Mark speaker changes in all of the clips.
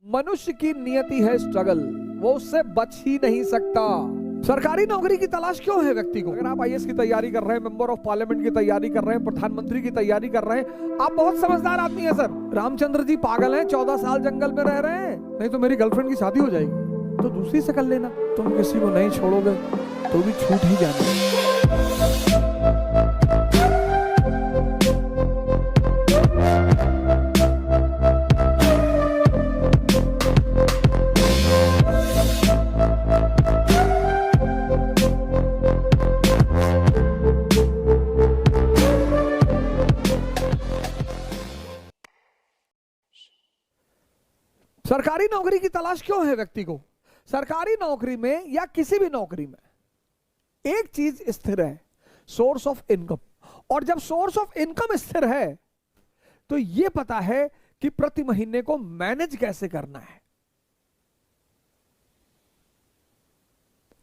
Speaker 1: मनुष्य की नियति है स्ट्रगल, वो उससे बच ही नहीं सकता। सरकारी नौकरी की तलाश क्यों है व्यक्ति को? अगर आप आईएएस की तैयारी कर रहे हैं, मेंबर ऑफ पार्लियामेंट की तैयारी कर रहे हैं, प्रधानमंत्री की तैयारी कर रहे हैं, आप बहुत समझदार आदमी है सर। रामचंद्र जी पागल हैं, 14 साल जंगल में रह रहे हैं, नहीं तो मेरी गर्लफ्रेंड की शादी हो जाएगी, तो दूसरी से कर लेना। तुम किसी को नहीं छोड़ोगे तो भी छूट ही जाना। सरकारी नौकरी की तलाश क्यों है व्यक्ति को? सरकारी नौकरी में या किसी भी नौकरी में एक चीज स्थिर है, सोर्स ऑफ इनकम। और जब सोर्स ऑफ इनकम स्थिर है तो यह पता है कि प्रति महीने को मैनेज कैसे करना है।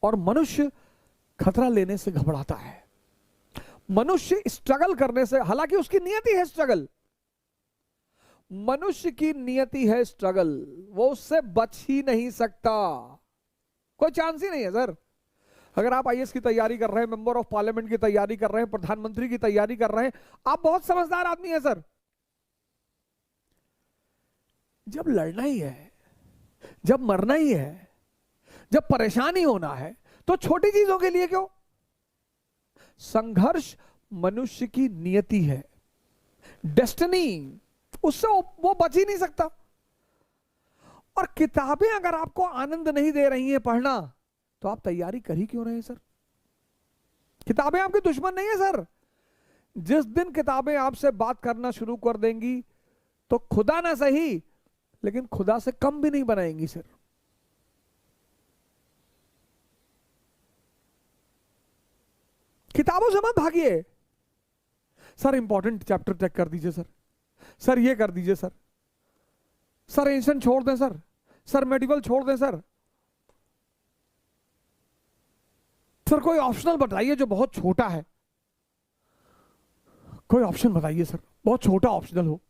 Speaker 1: और मनुष्य खतरा लेने से घबराता है, मनुष्य स्ट्रगल करने से, हालांकि उसकी नियति है स्ट्रगल, मनुष्य की नियति है स्ट्रगल, वो उससे बच ही नहीं सकता, कोई चांस ही नहीं है सर। अगर आप आईएएस की तैयारी कर रहे हैं, मेंबर ऑफ पार्लियामेंट की तैयारी कर रहे हैं, प्रधानमंत्री की तैयारी कर रहे हैं, आप बहुत समझदार आदमी है सर। जब लड़ना ही है, जब मरना ही है, जब परेशान ही होना है, तो छोटी चीजों के लिए क्यों? संघर्ष मनुष्य की नियति है, डेस्टिनी, उससे वो बच ही नहीं सकता। और किताबें अगर आपको आनंद नहीं दे रही हैं पढ़ना, तो आप तैयारी कर ही क्यों रहे हैं सर? किताबें आपके दुश्मन नहीं है सर। जिस दिन किताबें आपसे बात करना शुरू कर देंगी तो खुदा ना सही, लेकिन खुदा से कम भी नहीं बनाएंगी सर। किताबों से मत भागिए। सर इंपॉर्टेंट चैप्टर चेक कर दीजिए सर, सर ये कर दीजिए सर, सर एंशिएंट छोड़ दें सर, सर मेडिवल छोड़ दें सर, सर कोई ऑप्शनल बताइए जो बहुत छोटा है, कोई ऑप्शन बताइए सर बहुत छोटा ऑप्शनल हो।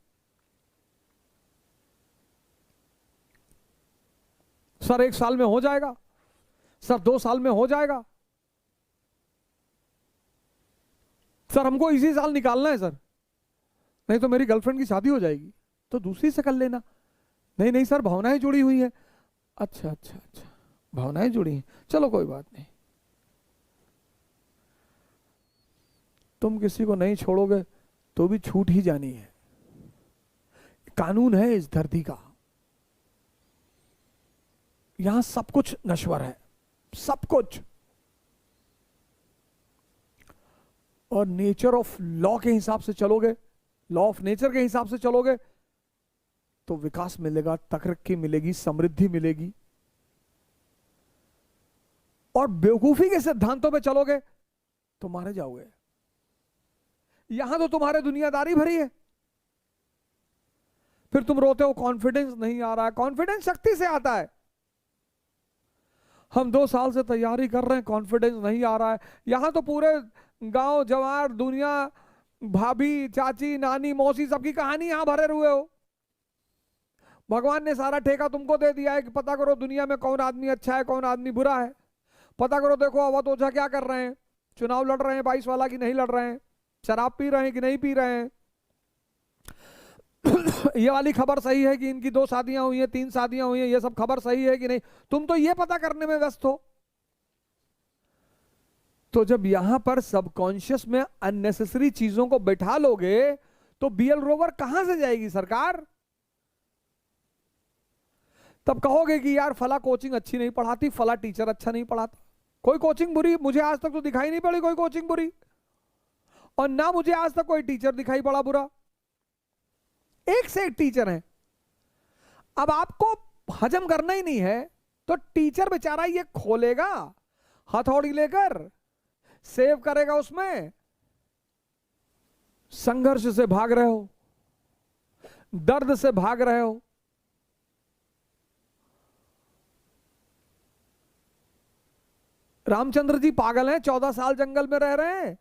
Speaker 1: सर 1 साल में हो जाएगा, सर 2 साल में हो जाएगा, सर हमको इसी साल निकालना है सर, नहीं तो मेरी गर्लफ्रेंड की शादी हो जाएगी, तो दूसरी से कर लेना। नहीं नहीं सर भावनाएं जुड़ी हुई हैं। अच्छा अच्छा अच्छा, भावनाएं जुड़ी हैं, चलो कोई बात नहीं। तुम किसी को नहीं छोड़ोगे तो भी छूट ही जानी है, कानून है इस धरती का। यहां सब कुछ नश्वर है, सब कुछ। और नेचर ऑफ लॉ के हिसाब से चलोगे, लॉ ऑफ नेचर के हिसाब से चलोगे तो विकास मिलेगा, तरक्की मिलेगी, समृद्धि मिलेगी। और बेवकूफी के सिद्धांतों पे चलोगे तो मारे जाओगे। यहां तो तुम्हारे दुनियादारी भरी है, फिर तुम रोते हो कॉन्फिडेंस नहीं आ रहा है। कॉन्फिडेंस शक्ति से आता है। हम 2 साल से तैयारी कर रहे हैं, कॉन्फिडेंस नहीं आ रहा है। यहां तो पूरे गांव जवार दुनिया, भाभी चाची नानी मौसी, सबकी कहानी यहां भरे हुए हो। भगवान ने सारा ठेका तुमको दे दिया है कि पता करो दुनिया में कौन आदमी अच्छा है, कौन आदमी बुरा है। पता करो, देखो अवध ओझा क्या कर रहे हैं, चुनाव लड़ रहे हैं 22 वाला कि नहीं लड़ रहे हैं, शराब पी रहे हैं कि नहीं पी रहे हैं, ये वाली खबर सही है कि इनकी 2 शादियां हुई हैं, 3 शादियां हुई हैं, ये सब खबर सही है कि नहीं। तुम तो ये पता करने में व्यस्त हो। तो जब यहां पर सबकॉन्शियस में अननेसेसरी चीजों को बैठा लोगे तो बीएल रोवर कहां से जाएगी सरकार? तब कहोगे कि यार फला कोचिंग अच्छी नहीं पढ़ाती, फला टीचर अच्छा नहीं पढ़ाता। कोई कोचिंग बुरी मुझे आज तक तो दिखाई नहीं पड़ी, कोई कोचिंग बुरी, और ना मुझे आज तक कोई टीचर दिखाई पड़ा बुरा। एक से एक टीचर है। अब आपको हजम करना ही नहीं है तो टीचर बेचारा ये खोलेगा हथौड़ी लेकर, सेव करेगा, उसमें संघर्ष से भाग रहे हो, दर्द से भाग रहे हो। रामचंद्र जी पागल हैं, 14 साल जंगल में रह रहे हैं।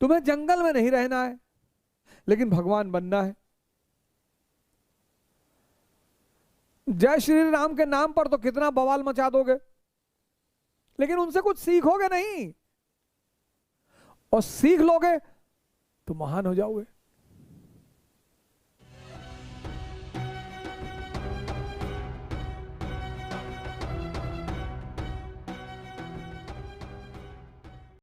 Speaker 1: तुम्हें जंगल में नहीं रहना है, लेकिन भगवान बनना है। जय श्री राम के नाम पर तो कितना बवाल मचा दोगे, लेकिन उनसे कुछ सीखोगे नहीं, और सीख लोगे तो महान हो जाओगे।